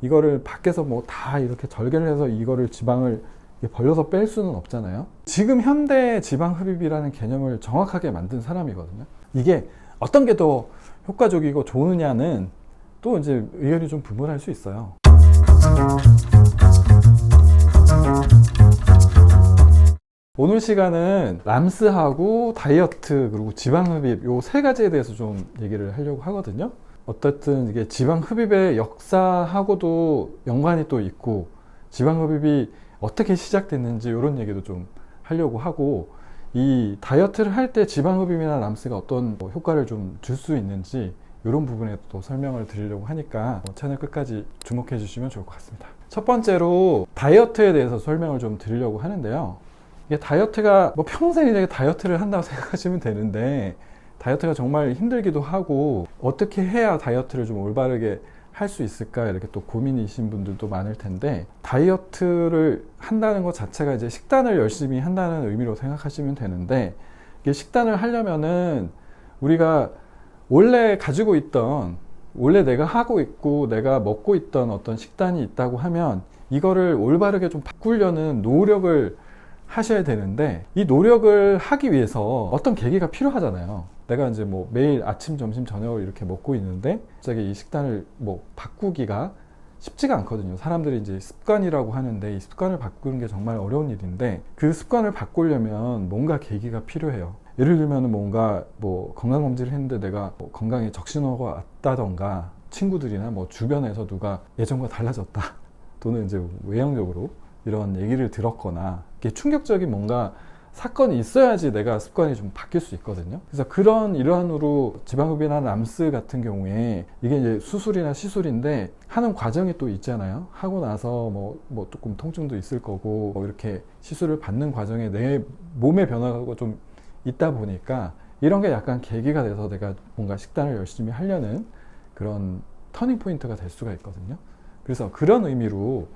이거를 밖에서 뭐 다 이렇게 절개를 해서 이거를 지방을 벌려서 뺄 수는 없잖아요. 지금 현대 지방 흡입이라는 개념을 정확하게 만든 사람이거든요. 이게 어떤 게 더 효과적이고 좋으냐는 또 이제 의견이 좀 분분할 수 있어요. 오늘 시간은 람스하고 다이어트 그리고 지방 흡입 요 세 가지에 대해서 좀 얘기를 하려고 하거든요. 어쨌든 이게 지방 흡입의 역사하고도 연관이 또 있고 지방 흡입이 어떻게 시작됐는지 이런 얘기도 좀 하려고 하고, 이 다이어트를 할 때 지방 흡입이나 람스가 어떤 효과를 좀 줄 수 있는지 이런 부분에 또 설명을 드리려고 하니까 채널 끝까지 주목해 주시면 좋을 것 같습니다. 첫 번째로 다이어트에 대해서 설명을 좀 드리려고 하는데요. 이게 다이어트가 뭐 평생 이제 다이어트를 한다고 생각하시면 되는데, 다이어트가 정말 힘들기도 하고 어떻게 해야 다이어트를 좀 올바르게 할 수 있을까 이렇게 또 고민이신 분들도 많을 텐데, 다이어트를 한다는 것 자체가 이제 식단을 열심히 한다는 의미로 생각하시면 되는데, 이게 식단을 하려면은 우리가 원래 가지고 있던, 원래 내가 하고 있고 내가 먹고 있던 어떤 식단이 있다고 하면 이거를 올바르게 좀 바꾸려는 노력을 하셔야 되는데, 이 노력을 하기 위해서 어떤 계기가 필요하잖아요. 내가 이제 뭐 매일 아침, 점심, 저녁을 이렇게 먹고 있는데 갑자기 이 식단을 뭐 바꾸기가 쉽지가 않거든요. 사람들이 이제 습관이라고 하는데 이 습관을 바꾸는 게 정말 어려운 일인데, 그 습관을 바꾸려면 뭔가 계기가 필요해요. 예를 들면 뭔가 뭐 건강검진을 했는데 내가 뭐 건강에 적신호가 왔다던가, 친구들이나 뭐 주변에서 누가 예전과 달라졌다 또는 이제 외형적으로 이런 얘기를 들었거나, 이게 충격적인 뭔가 사건이 있어야지 내가 습관이 좀 바뀔 수 있거든요. 그래서 그런 일환으로 지방흡입이나 람스 같은 경우에 이게 이제 수술이나 시술인데 하는 과정이 또 있잖아요. 하고 나서 뭐 조금 통증도 있을 거고 뭐 이렇게 시술을 받는 과정에 내 몸의 변화가 좀 있다 보니까 이런 게 약간 계기가 돼서 내가 뭔가 식단을 열심히 하려는 그런 터닝 포인트가 될 수가 있거든요. 그래서 그런 의미로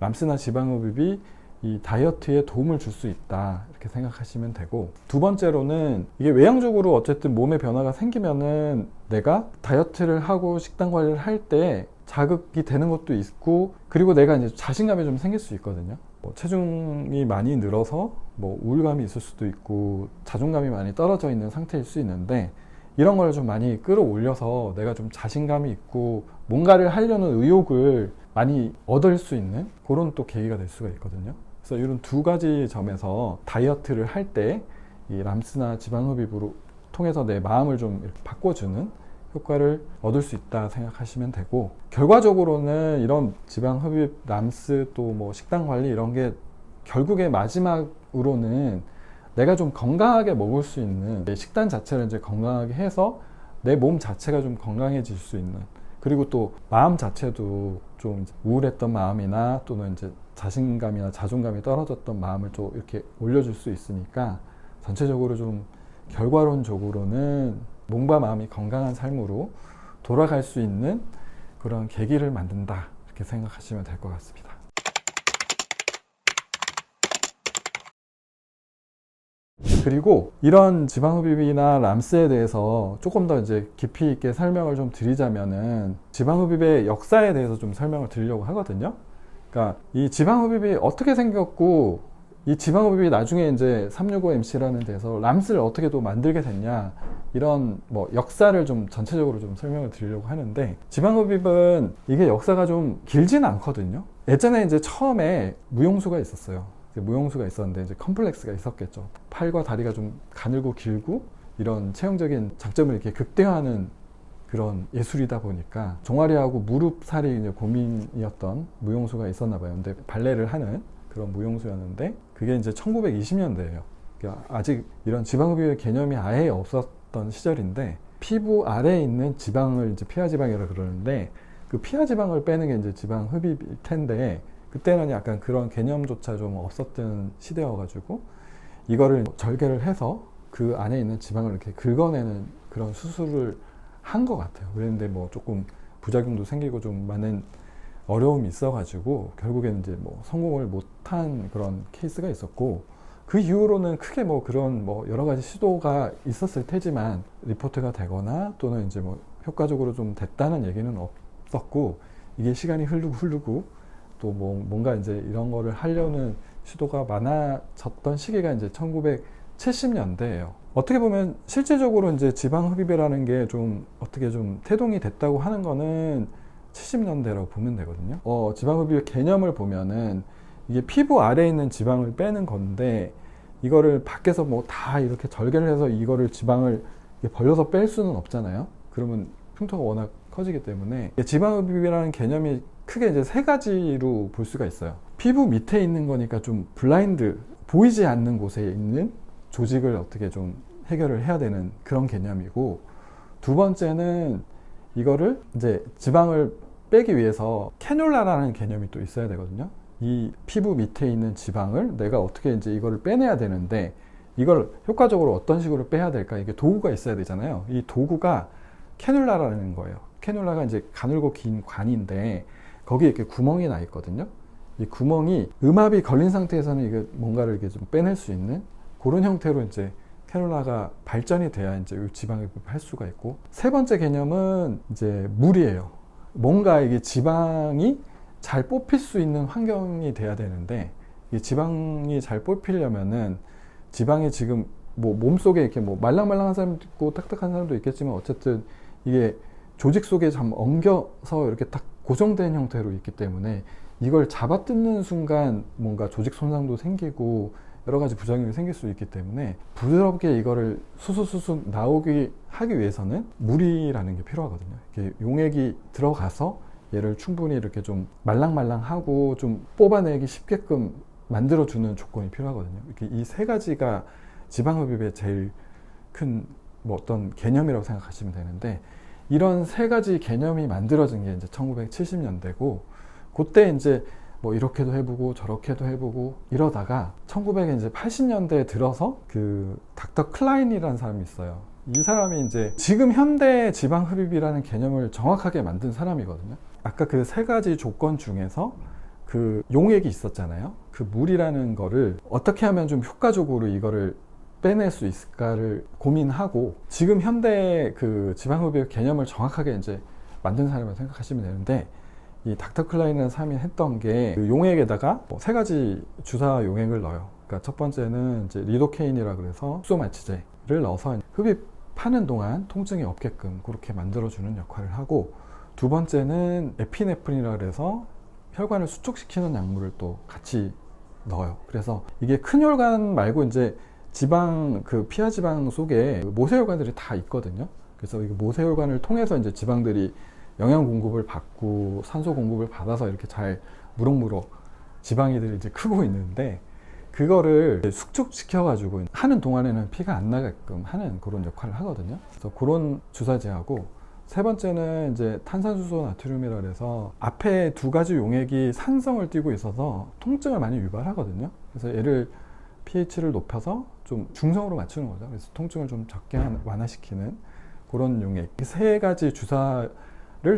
람스나 지방흡입이 이 다이어트에 도움을 줄 수 있다 이렇게 생각하시면 되고, 두 번째로는 이게 외향적으로 어쨌든 몸에 변화가 생기면은 내가 다이어트를 하고 식단 관리를 할 때 자극이 되는 것도 있고, 그리고 내가 이제 자신감이 좀 생길 수 있거든요. 뭐 체중이 많이 늘어서 뭐 우울감이 있을 수도 있고 자존감이 많이 떨어져 있는 상태일 수 있는데, 이런 걸 좀 많이 끌어올려서 내가 좀 자신감이 있고 뭔가를 하려는 의욕을 많이 얻을 수 있는 그런 또 계기가 될 수가 있거든요. 그래서 이런 두 가지 점에서 다이어트를 할 때 이 람스나 지방흡입으로 통해서 내 마음을 좀 이렇게 바꿔주는 효과를 얻을 수 있다 생각하시면 되고, 결과적으로는 이런 지방흡입, 람스 또 뭐 식단 관리 이런 게 결국에 마지막으로는 내가 좀 건강하게 먹을 수 있는 식단 자체를 이제 건강하게 해서 내 몸 자체가 좀 건강해질 수 있는, 그리고 또 마음 자체도 좀 우울했던 마음이나 또는 이제 자신감이나 자존감이 떨어졌던 마음을 좀 이렇게 올려줄 수 있으니까, 전체적으로 좀 결과론적으로는 몸과 마음이 건강한 삶으로 돌아갈 수 있는 그런 계기를 만든다 이렇게 생각하시면 될 것 같습니다. 그리고 이런 지방흡입이나 람스에 대해서 조금 더 이제 깊이 있게 설명을 좀 드리자면은, 지방흡입의 역사에 대해서 좀 설명을 드리려고 하거든요. 그러니까 이 지방흡입이 어떻게 생겼고, 이 지방흡입이 나중에 이제 365MC라는 데서 람스를 어떻게 또 만들게 됐냐, 이런 뭐 역사를 좀 전체적으로 좀 설명을 드리려고 하는데, 지방흡입은 이게 역사가 좀 길지는 않거든요. 예전에 이제 처음에 무용수가 있었어요. 무용수가 있었는데 이제 컴플렉스가 있었겠죠. 팔과 다리가 좀 가늘고 길고 이런 체형적인 장점을 이렇게 극대화하는 그런 예술이다 보니까 종아리하고 무릎 살이 이제 고민이었던 무용수가 있었나 봐요. 근데 발레를 하는 그런 무용수였는데, 그게 이제 1920년대예요. 그러니까 아직 이런 지방흡입의 개념이 아예 없었던 시절인데, 피부 아래에 있는 지방을 이제 피하지방이라고 그러는데, 그 피하지방을 빼는 게 이제 지방흡입일 텐데, 그때는 약간 그런 개념조차 좀 없었던 시대여가지고 이거를 절개를 해서 그 안에 있는 지방을 이렇게 긁어내는 그런 수술을 한 것 같아요. 그런데 뭐 조금 부작용도 생기고 좀 많은 어려움이 있어가지고 결국에는 이제 뭐 성공을 못한 그런 케이스가 있었고, 그 이후로는 크게 뭐 그런 뭐 여러 가지 시도가 있었을 테지만 리포트가 되거나 또는 이제 뭐 효과적으로 좀 됐다는 얘기는 없었고, 이게 시간이 흐르고 또 뭔가 이제 이런 거를 하려는 시도가 많아졌던 시기가 이제 1970년대예요. 어떻게 보면 실질적으로 이제 지방 흡입이라는 게 좀 어떻게 좀 태동이 됐다고 하는 거는 70년대라고 보면 되거든요. 지방 흡입의 개념을 보면은 이게 피부 아래에 있는 지방을 빼는 건데, 이거를 밖에서 뭐 다 이렇게 절개를 해서 이거를 지방을 벌려서 뺄 수는 없잖아요. 그러면 흉터가 워낙 커지기 때문에 지방 흡입이라는 개념이 크게 이제 세 가지로 볼 수가 있어요. 피부 밑에 있는 거니까 좀 블라인드, 보이지 않는 곳에 있는 조직을 어떻게 좀 해결을 해야 되는 그런 개념이고, 두 번째는 이거를 이제 지방을 빼기 위해서 캐뉼라라는 개념이 또 있어야 되거든요. 이 피부 밑에 있는 지방을 내가 어떻게 이제 이거를 빼내야 되는데, 이걸 효과적으로 어떤 식으로 빼야 될까? 이게 도구가 있어야 되잖아요. 이 도구가 캐뉼라라는 거예요. 캐뉼라가 이제 가늘고 긴 관인데, 거기에 이렇게 구멍이 나 있거든요. 이 구멍이 음압이 걸린 상태에서는 이게 뭔가를 이렇게 좀 빼낼 수 있는 그런 형태로 이제 캐뉼라가 발전이 돼야 이제 지방을 할 수가 있고, 세 번째 개념은 이제 물이에요. 뭔가 이게 지방이 잘 뽑힐 수 있는 환경이 돼야 되는데, 이 지방이 잘 뽑히려면은 지방이 지금 뭐 몸속에 이렇게 뭐 말랑말랑한 사람도 있고 딱딱한 사람도 있겠지만, 어쨌든 이게 조직 속에 참 엉겨서 이렇게 딱 고정된 형태로 있기 때문에 이걸 잡아뜯는 순간 뭔가 조직 손상도 생기고 여러 가지 부작용이 생길 수 있기 때문에, 부드럽게 이거를 수수수수 나오게 하기 위해서는 물이라는 게 필요하거든요. 이렇게 용액이 들어가서 얘를 충분히 이렇게 좀 말랑말랑하고 좀 뽑아내기 쉽게끔 만들어주는 조건이 필요하거든요. 이렇게 이 세 가지가 지방흡입의 제일 큰 뭐 어떤 개념이라고 생각하시면 되는데, 이런 세 가지 개념이 만들어진 게 이제 1970년대고, 그때 이제 뭐 이렇게도 해보고 저렇게도 해보고 이러다가 1980년대에 들어서 그 닥터 클라인이라는 사람이 있어요. 이 사람이 이제 지금 현대 지방 흡입이라는 개념을 정확하게 만든 사람이거든요. 아까 그 세 가지 조건 중에서 그 용액이 있었잖아요. 그 물이라는 거를 어떻게 하면 좀 효과적으로 이거를 빼낼 수 있을까를 고민하고, 지금 현대 그 지방 흡입 개념을 정확하게 이제 만든 사람을 생각하시면 되는데, 이 닥터 클라인이라는 사람이 했던 게 그 용액에다가 세 가지 주사 용액을 넣어요. 그러니까 첫 번째는 이제 리도케인이라 그래서 숙소 마취제를 넣어서 흡입하는 동안 통증이 없게끔 그렇게 만들어주는 역할을 하고, 두 번째는 에피네프린이라 그래서 혈관을 수축시키는 약물을 또 같이 넣어요. 그래서 이게 큰 혈관 말고 이제 지방, 그 피하 지방 속에 모세혈관들이 다 있거든요. 그래서 이 모세혈관을 통해서 이제 지방들이 영양 공급을 받고 산소 공급을 받아서 이렇게 잘 무럭무럭 지방이들이 이제 크고 있는데, 그거를 숙축시켜가지고 하는 동안에는 피가 안 나게끔 하는 그런 역할을 하거든요. 그래서 그런 주사제하고, 세 번째는 이제 탄산수소 나트륨이라 그래서 앞에 두 가지 용액이 산성을 띠고 있어서 통증을 많이 유발하거든요. 그래서 얘를 pH를 높여서 좀 중성으로 맞추는 거죠. 그래서 통증을 좀 적게 완화시키는 그런 용액. 이 세 가지 주사를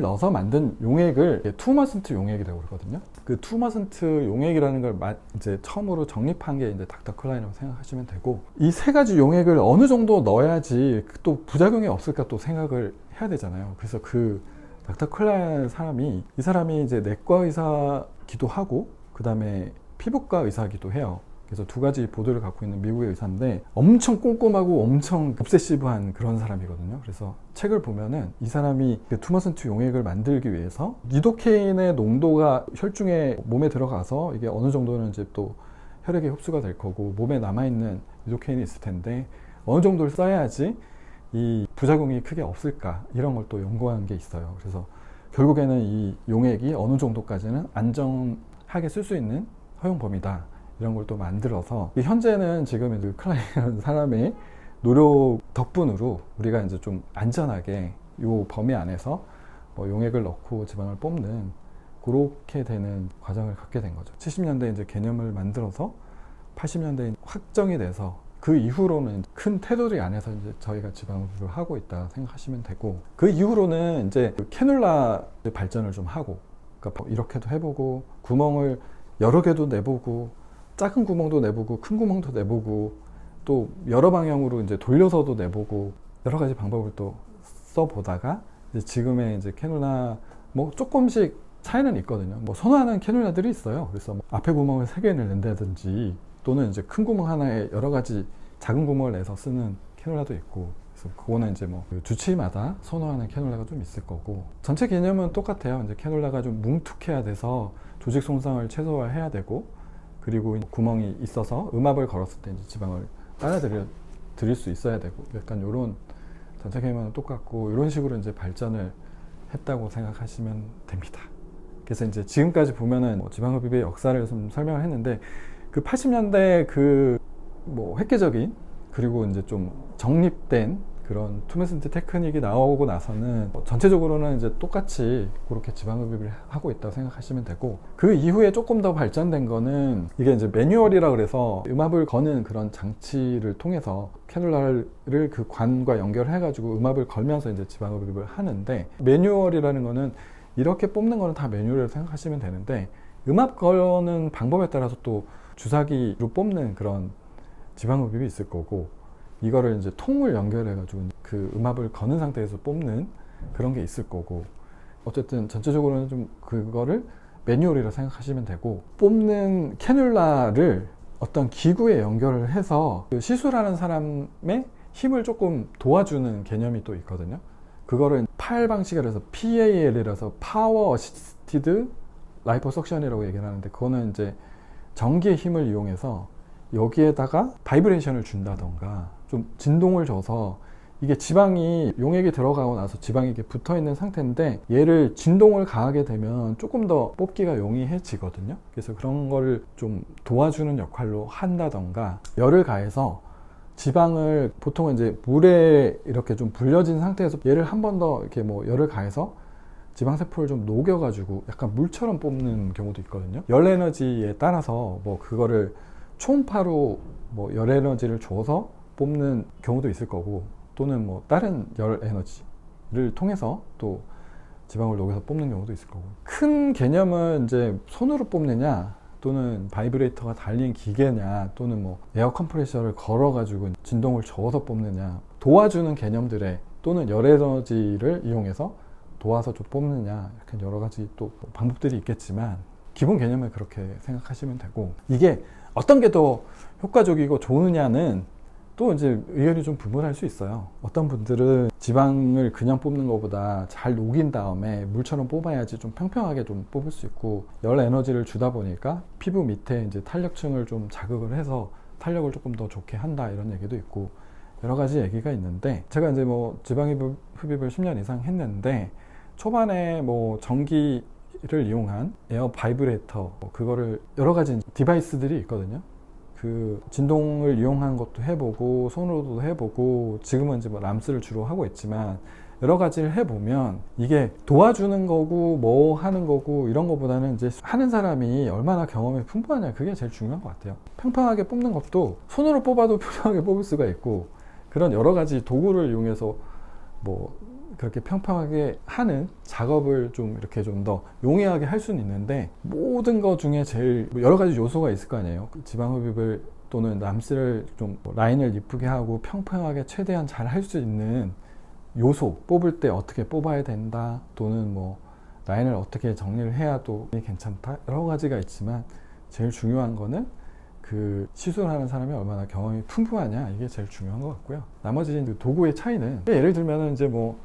넣어서 만든 용액을 투머슨트 용액이라고 그러거든요. 그 투머슨트 용액이라는 걸 이제 처음으로 정립한 게 이제 닥터 클라인이라고 생각하시면 되고, 이 세 가지 용액을 어느 정도 넣어야지 또 부작용이 없을까 또 생각을 해야 되잖아요. 그래서 그 닥터 클라인 사람이, 이 사람이 이제 내과 의사기도 하고 그 다음에 피부과 의사기도 해요. 그래서 두 가지 보드를 갖고 있는 미국의 의사인데, 엄청 꼼꼼하고 엄청 obsessive한 그런 사람이거든요. 그래서 책을 보면은 이 사람이 그 투머슨트 용액을 만들기 위해서 리도케인의 농도가 혈중에 몸에 들어가서 이게 어느 정도는 이제 또 혈액에 흡수가 될 거고, 몸에 남아있는 리도케인이 있을 텐데 어느 정도를 써야지 이 부작용이 크게 없을까, 이런 걸 또 연구한 게 있어요. 그래서 결국에는 이 용액이 어느 정도까지는 안전하게 쓸 수 있는 허용 범위다, 이런 걸 또 만들어서, 현재는 지금 그 클라이라는 사람의 노력 덕분으로 우리가 이제 좀 안전하게 요 범위 안에서 뭐 용액을 넣고 지방을 뽑는 그렇게 되는 과정을 갖게 된 거죠. 70년대 이제 개념을 만들어서 80년대에 확정이 돼서, 그 이후로는 큰 테두리 안에서 이제 저희가 지방 흡입을 하고 있다 생각하시면 되고, 그 이후로는 이제 그 캐뉼라 발전을 좀 하고, 그러니까 이렇게도 해보고 구멍을 여러 개도 내보고 작은 구멍도 내보고 큰 구멍도 내보고 또 여러 방향으로 이제 돌려서도 내보고 여러 가지 방법을 또 써보다가, 이제 지금의 이제 캐뉼라 뭐 조금씩 차이는 있거든요. 뭐 선호하는 캐놀라들이 있어요. 그래서 뭐 앞에 구멍을 3개를 낸다든지 또는 이제 큰 구멍 하나에 여러 가지 작은 구멍을 내서 쓰는 캐놀라도 있고, 그래서 그거는 이제 뭐 주치마다 선호하는 캐놀라가 좀 있을 거고, 전체 개념은 똑같아요. 이제 캐놀라가 좀 뭉툭해야 돼서 조직 손상을 최소화해야 되고, 그리고 구멍이 있어서 음압을 걸었을 때 이제 지방을 빨아들일 수 있어야 되고, 약간 이런 전체 개념은 똑같고, 이런 식으로 이제 발전을 했다고 생각하시면 됩니다. 그래서 이제 지금까지 보면은 뭐 지방흡입의 역사를 좀 설명을 했는데, 그 80년대 그 뭐 획기적인 그리고 이제 좀 정립된 그런 투메슨트 테크닉이 나오고 나서는 전체적으로는 이제 똑같이 그렇게 지방흡입을 하고 있다고 생각하시면 되고, 그 이후에 조금 더 발전된 거는 이게 이제 매뉴얼이라 그래서 음압을 거는 그런 장치를 통해서 캐놀라를 그 관과 연결해 가지고 음압을 걸면서 이제 지방흡입을 하는데, 매뉴얼이라는 거는 이렇게 뽑는 거는 다 매뉴얼이라고 생각하시면 되는데, 음압 거는 방법에 따라서 또 주사기로 뽑는 그런 지방흡입이 있을 거고, 이거를 이제 통을 연결해 가지고 그 음압을 거는 상태에서 뽑는 그런 게 있을 거고, 어쨌든 전체적으로는 좀 그거를 매뉴얼이라고 생각하시면 되고, 뽑는 캐놀라를 어떤 기구에 연결을 해서 그 시술하는 사람의 힘을 조금 도와주는 개념이 또 있거든요. 그거를 PAL 방식이라 해서 PAL이라서 파워 어시스티드 라이포석션이라고 얘기를 하는데, 그거는 이제 전기의 힘을 이용해서 여기에다가 바이브레이션을 준다던가 좀 진동을 줘서, 이게 지방이 용액이 들어가고 나서 지방이 이렇게 붙어 있는 상태인데 얘를 진동을 가하게 되면 조금 더 뽑기가 용이해지거든요. 그래서 그런 거를 좀 도와주는 역할로 한다던가, 열을 가해서 지방을 보통은 이제 물에 이렇게 좀 불려진 상태에서 얘를 한 번 더 이렇게 뭐 열을 가해서 지방세포를 좀 녹여가지고 약간 물처럼 뽑는 경우도 있거든요. 열 에너지에 따라서 뭐 그거를 초음파로 뭐 열 에너지를 줘서 뽑는 경우도 있을 거고, 또는 뭐 다른 열 에너지를 통해서 또 지방을 녹여서 뽑는 경우도 있을 거고, 큰 개념은 이제 손으로 뽑느냐 또는 바이브레이터가 달린 기계냐 또는 뭐 에어 컴프레셔를 걸어 가지고 진동을 줘서 뽑느냐, 도와주는 개념들에 또는 열 에너지를 이용해서 도와서 좀 뽑느냐, 이렇게 여러 가지 또 방법들이 있겠지만 기본 개념을 그렇게 생각하시면 되고, 이게 어떤 게 더 효과적이고 좋으냐는 또 이제 의견이 좀 분분할 수 있어요. 어떤 분들은 지방을 그냥 뽑는 것보다 잘 녹인 다음에 물처럼 뽑아야지 좀 평평하게 좀 뽑을 수 있고, 열 에너지를 주다 보니까 피부 밑에 이제 탄력층을 좀 자극을 해서 탄력을 조금 더 좋게 한다, 이런 얘기도 있고, 여러 가지 얘기가 있는데, 제가 이제 뭐 지방 흡입을 10년 이상 했는데, 초반에 뭐 전기를 이용한 에어 바이브레이터, 그거를 여러 가지 디바이스들이 있거든요. 그 진동을 이용한 것도 해보고 손으로도 해보고, 지금은 이제 뭐 람스를 주로 하고 있지만 여러 가지를 해보면 이게 도와주는 거고 뭐 하는 거고 이런 거보다는 이제 하는 사람이 얼마나 경험이 풍부하냐, 그게 제일 중요한 것 같아요. 평평하게 뽑는 것도 손으로 뽑아도 평평하게 뽑을 수가 있고, 그런 여러 가지 도구를 이용해서 뭐 그렇게 평평하게 하는 작업을 좀 이렇게 좀 더 용이하게 할 수는 있는데, 모든 것 중에 제일 여러 가지 요소가 있을 거 아니에요. 지방흡입을 또는 람스를 좀 라인을 이쁘게 하고 평평하게 최대한 잘 할 수 있는 요소, 뽑을 때 어떻게 뽑아야 된다, 또는 뭐 라인을 어떻게 정리를 해야 또 괜찮다, 여러 가지가 있지만 제일 중요한 거는 그 시술하는 사람이 얼마나 경험이 풍부하냐, 이게 제일 중요한 것 같고요. 나머지 그 도구의 차이는, 예를 들면 이제 뭐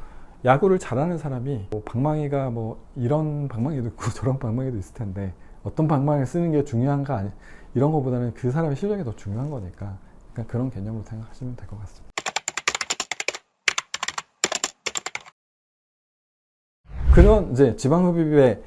야구를 잘하는 사람이 뭐 방망이가 뭐 이런 방망이도 있고 저런 방망이도 있을 텐데, 어떤 방망이를 쓰는 게 중요한가, 아니 이런 거보다는 그 사람의 실력이 더 중요한 거니까, 그러니까 그런 개념으로 생각하시면 될 것 같습니다. 그런 이제 지방흡입의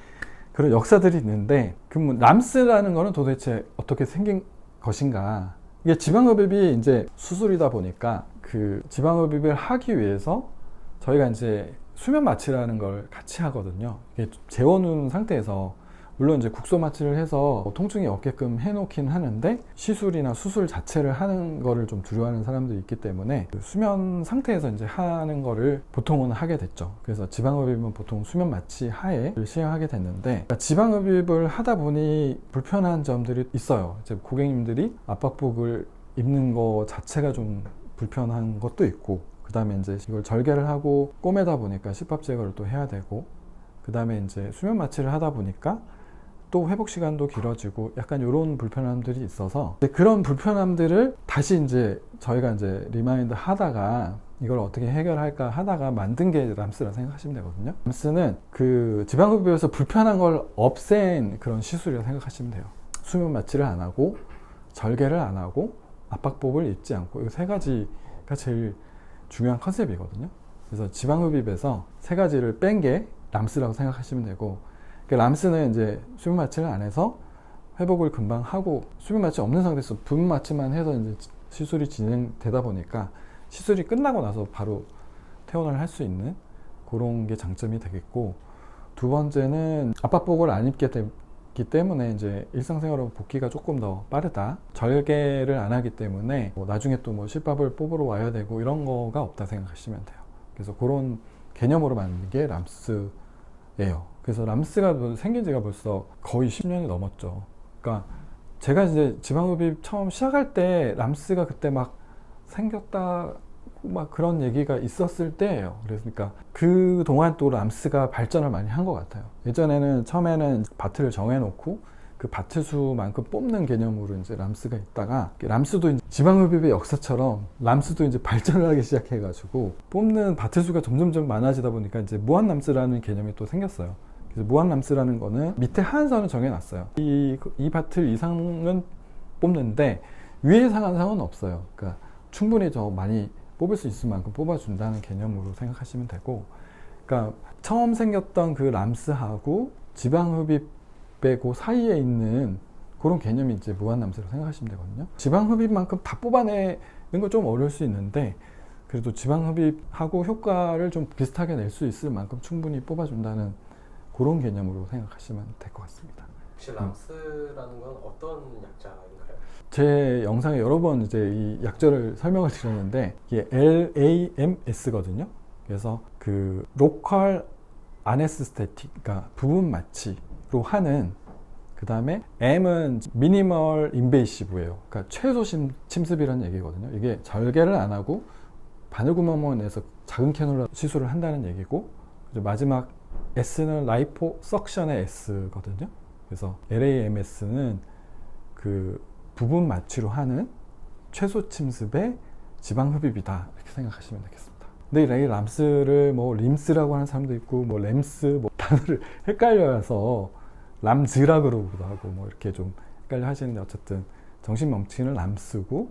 그런 역사들이 있는데, 그럼 람스라는 거는 도대체 어떻게 생긴 것인가? 이게 지방흡입이 이제 수술이다 보니까 그 지방흡입을 하기 위해서 저희가 이제 수면 마취라는 걸 같이 하거든요. 이게 재워놓은 상태에서, 물론 이제 국소 마취를 해서 통증이 없게끔 해놓긴 하는데, 시술이나 수술 자체를 하는 거를 좀 두려워하는 사람들이 있기 때문에 그 수면 상태에서 이제 하는 거를 보통은 하게 됐죠. 그래서 지방흡입은 보통 수면 마취 하에 시행하게 됐는데, 그러니까 지방흡입을 하다 보니 불편한 점들이 있어요. 이제 고객님들이 압박복을 입는 거 자체가 좀 불편한 것도 있고, 그 다음에 이제 이걸 절개를 하고 꼬매다 보니까 식밥 제거를 또 해야 되고, 그 다음에 이제 수면 마취를 하다 보니까 또 회복 시간도 길어지고 약간 이런 불편함들이 있어서 그런 불편함들을 다시 이제 저희가 이제 리마인드 하다가 이걸 어떻게 해결할까 하다가 만든 게 람스라 생각하시면 되거든요. 람스는 그 지방흡입에서 불편한 걸 없앤 그런 시술이라고 생각하시면 돼요. 수면 마취를 안 하고 절개를 안 하고 압박법을 입지 않고 이 세 가지가 제일 중요한 컨셉이거든요. 그래서 지방흡입에서 세 가지를 뺀 게 람스라고 생각하시면 되고, 그러니까 람스는 이제 수면 마취를 안 해서 회복을 금방 하고 수면 마취 없는 상태에서 부분 마취만 해서 이제 시술이 진행되다 보니까 시술이 끝나고 나서 바로 퇴원을 할 수 있는 그런 게 장점이 되겠고, 두 번째는 압박복을 안 입게 되기 때문에 이제 일상생활로 복귀가 조금 더 빠르다. 절개를 안 하기 때문에 뭐 나중에 또 뭐 실밥을 뽑으러 와야 되고 이런 거가 없다 생각하시면 돼요. 그래서 그런 개념으로 만든 게 람스예요. 그래서 람스가 생긴 지가 벌써 거의 10년이 넘었죠. 그러니까 제가 이제 지방흡입 처음 시작할 때 람스가 그때 막 생겼다 막 그런 얘기가 있었을 때예요. 그러니까 그 동안 또 람스가 발전을 많이 한 것 같아요. 예전에는 처음에는 바트를 정해놓고 그 바트 수만큼 뽑는 개념으로 이제 람스가 있다가, 람스도 지방흡입의 역사처럼 람스도 이제 발전을 하기 시작해가지고 뽑는 바트 수가 점점 많아지다 보니까 이제 무한 람스라는 개념이 또 생겼어요. 그래서 무한 람스라는 거는 밑에 하한선을 정해놨어요. 이 바트 이상은 뽑는데 위에 상한선은 없어요. 그러니까 충분히 더 많이 뽑을 수 있을 만큼 뽑아준다는 개념으로 생각하시면 되고, 그러니까 처음 생겼던 그 람스하고 지방흡입의 그 사이에 있는 그런 개념이 이제 무한람스라고 생각하시면 되거든요. 지방흡입만큼 다 뽑아내는 건 좀 어려울 수 있는데, 그래도 지방흡입하고 효과를 좀 비슷하게 낼 수 있을 만큼 충분히 뽑아준다는 그런 개념으로 생각하시면 될 것 같습니다. 혹시 람스라는 건 어떤 약자인가요? 제 영상에 여러 번 이제 이 약절을 설명을 드렸는데 이게 LAMS거든요. 그래서 그 로컬 아네스테틱, 그러니까 부분 마취로 하는, 그 다음에 M은 미니멀 인베이시브예요. 그러니까 최소 침습이라는 얘기거든요. 이게 절개를 안 하고 바늘구멍만 내서 작은 캐놀라 시술을 한다는 얘기고, 마지막 S는 라이포 석션의 S거든요. 그래서 LAMS는 그 부분 마취로 하는 최소 침습의 지방 흡입이다, 이렇게 생각하시면 되겠습니다. 근데 이 람스를 뭐 림스라고 하는 사람도 있고 뭐 램스 뭐 단어를 헷갈려서 람즈라 그러기도 하고 뭐 이렇게 좀 헷갈려 하시는데, 어쨌든 정신 멈추는 람스고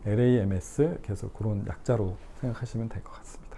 LAMS, 그래서 그런 약자로 생각하시면 될 것 같습니다.